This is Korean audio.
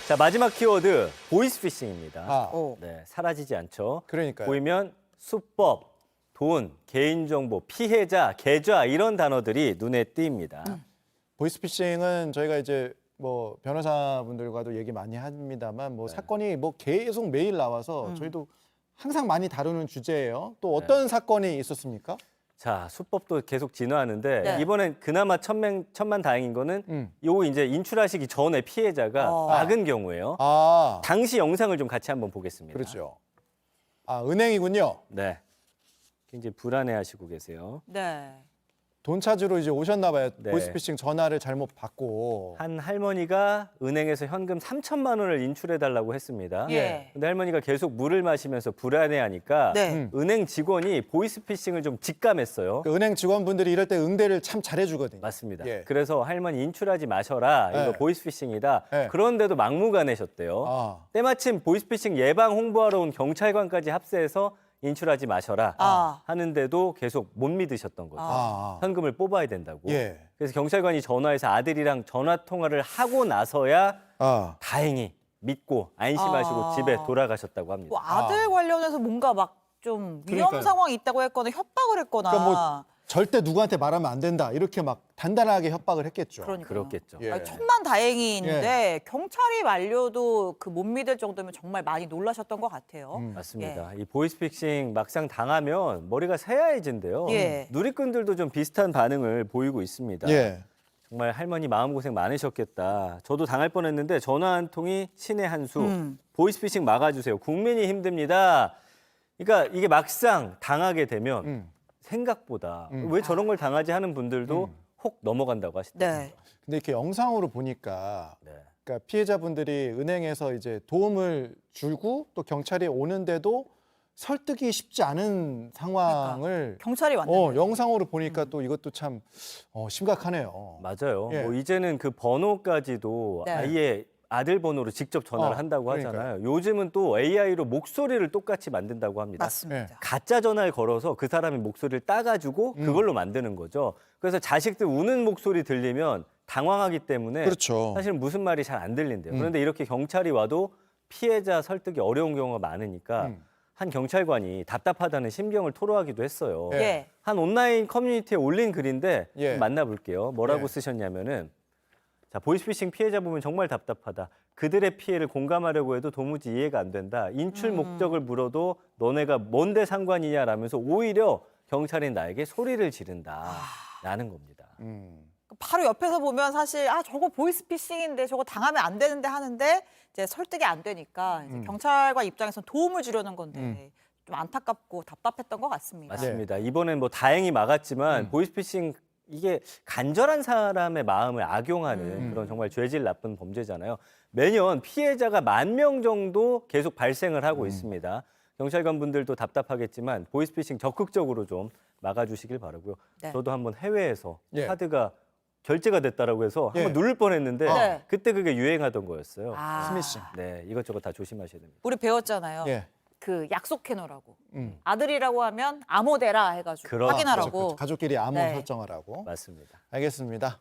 자, 마지막 키워드 보이스피싱입니다. 아, 네, 사라지지 않죠. 그러니까요. 보이면 수법, 돈, 개인정보, 피해자, 계좌 이런 단어들이 눈에 띕니다. 보이스피싱은 저희가 이제 뭐 변호사분들과도 얘기 많이 합니다만 뭐 사건이 뭐 계속 매일 나와서 저희도 항상 많이 다루는 주제예요. 또 어떤 사건이 있었습니까? 자, 수법도 계속 진화하는데 네. 이번엔 그나마 천만 다행인 거는 요거 이제 인출하시기 전에 피해자가 막은 경우예요. 아, 당시 영상을 좀 같이 한번 보겠습니다. 그렇죠. 아, 은행이군요. 네. 굉장히 불안해하시고 계세요. 네. 돈 찾으러 이제 오셨나 봐요. 네. 보이스피싱 전화를 잘못 받고. 한 할머니가 은행에서 현금 3천만 원을 인출해달라고 했습니다. 예. 근데 할머니가 계속 물을 마시면서 불안해하니까 네. 은행 직원이 보이스피싱을 좀 직감했어요. 그 은행 직원분들이 이럴 때 응대를 참 잘해주거든요. 맞습니다. 예. 그래서 할머니 인출하지 마셔라. 이거 네. 보이스피싱이다. 네. 그런데도 막무가내셨대요. 아, 때마침 보이스피싱 예방 홍보하러 온 경찰관까지 합세해서 인출하지 마셔라 하는데도 계속 못 믿으셨던 거죠. 아, 현금을 뽑아야 된다고. 예. 그래서 경찰관이 전화해서 아들이랑 전화 통화를 하고 나서야 아, 다행히 믿고 안심하시고 집에 돌아가셨다고 합니다. 뭐 아들 관련해서 뭔가 막 좀 위험 그러니까요. 상황이 있다고 했거나 협박을 했거나. 그러니까 뭐 절대 누구한테 말하면 안 된다. 이렇게 막 단단하게 협박을 했겠죠. 그러니까요. 그렇겠죠. 예. 아니, 천만 다행인데 경찰이 말려도 그 못 믿을 정도면 정말 많이 놀라셨던 것 같아요. 맞습니다. 이 보이스피싱 막상 당하면 머리가 새하얘진대요. 예. 누리꾼들도 좀 비슷한 반응을 보이고 있습니다. 예. 정말 할머니 마음고생 많으셨겠다. 저도 당할 뻔했는데 전화 한 통이 신의 한 수. 보이스피싱 막아주세요. 국민이 힘듭니다. 그러니까 이게 막상 당하게 되면 생각보다 왜 저런 걸 당하지 하는 분들도 혹 넘어간다고 하시더라고요. 네. 근데 이렇게 영상으로 보니까 네. 그러니까 피해자분들이 은행에서 이제 도움을 주고 또 경찰이 오는데도 설득이 쉽지 않은 상황을 경찰이 왔는데. 영상으로 보니까 또 이것도 참 심각하네요. 맞아요. 예. 뭐 이제는 그 번호까지도 네. 아예 아들 번호로 직접 전화를 한다고 그러니까요. 하잖아요. 요즘은 또 AI로 목소리를 똑같이 만든다고 합니다. 맞습니다. 가짜 전화를 걸어서 그 사람의 목소리를 따가지고 그걸로 만드는 거죠. 그래서 자식들 우는 목소리 들리면 당황하기 때문에 그렇죠. 사실은 무슨 말이 잘 안 들린대요. 그런데 이렇게 경찰이 와도 피해자 설득이 어려운 경우가 많으니까 한 경찰관이 답답하다는 심경을 토로하기도 했어요. 예. 예. 한 온라인 커뮤니티에 올린 글인데 예. 좀 만나볼게요. 뭐라고 예. 쓰셨냐면은 자, 보이스피싱 피해자 보면 정말 답답하다. 그들의 피해를 공감하려고 해도 도무지 이해가 안 된다. 인출 목적을 물어도 너네가 뭔데 상관이냐라면서 오히려 경찰인 나에게 소리를 지른다라는 겁니다. 바로 옆에서 보면 사실 저거 보이스피싱인데 저거 당하면 안 되는데 하는데 이제 설득이 안 되니까 이제 경찰관 입장에서는 도움을 주려는 건데 좀 안타깝고 답답했던 것 같습니다. 맞습니다. 이번엔 뭐 다행히 막았지만 보이스피싱 이게 간절한 사람의 마음을 악용하는 그런 정말 죄질 나쁜 범죄잖아요. 매년 피해자가 10,000명 정도 계속 발생을 하고 있습니다. 경찰관 분들도 답답하겠지만 보이스피싱 적극적으로 좀 막아주시길 바라고요. 네. 저도 한번 해외에서 예. 카드가 결제가 됐다라고 해서 예. 한번 누를 뻔했는데 네. 그때 그게 유행하던 거였어요. 스미싱. 네, 이것저것 다 조심하셔야 됩니다. 우리 배웠잖아요. 예. 그 약속해놓으라고. 아들이라고 하면 암호대라 해가지고 그렇죠. 확인하라고. 가족끼리 암호 네. 설정하라고. 맞습니다. 알겠습니다.